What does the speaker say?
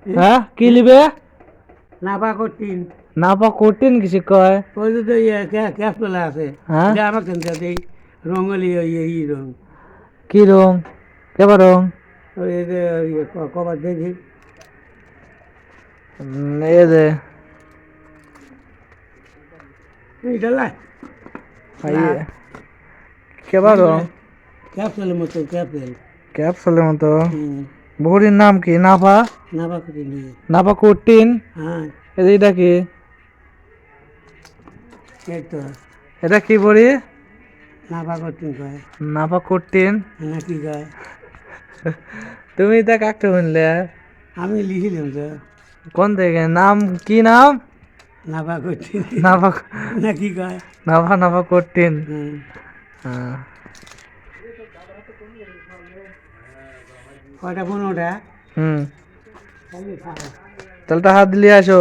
হ্যাঁ কি লিবে নাপা কঠিন নাপা কঠিন কিছু কয় ওই যে তো ইয়ে ক্যাপসুলা আছে হ্যাঁ এটা আমার কেন এই রঙলি ই রং কি রং কেবা রং ওই যে কবার দেখি এই যে এইটা লাই কেবা রং ক্যাপসুলের মতো ক্যাপসুল ক্যাপসুলের মতো বড়ির নাম কি নাপা নাপা কঠিন নাপা কঠিন হ্যাঁ এটা কি এই তো এটা কি বড়ি নাপা কঠিন কয় নাপা কঠিন না কি কয় তুমি তা কাকতে শুনলে আমি লিখিলাম তো কোন থেকে নাম কি নাম নাপা কঠিন নাপা না কি কয় নাপা নাপা কঠিন হুম হ্যাঁ কয়টা 15টা হুম তাহলে হাত দিয়ে আসো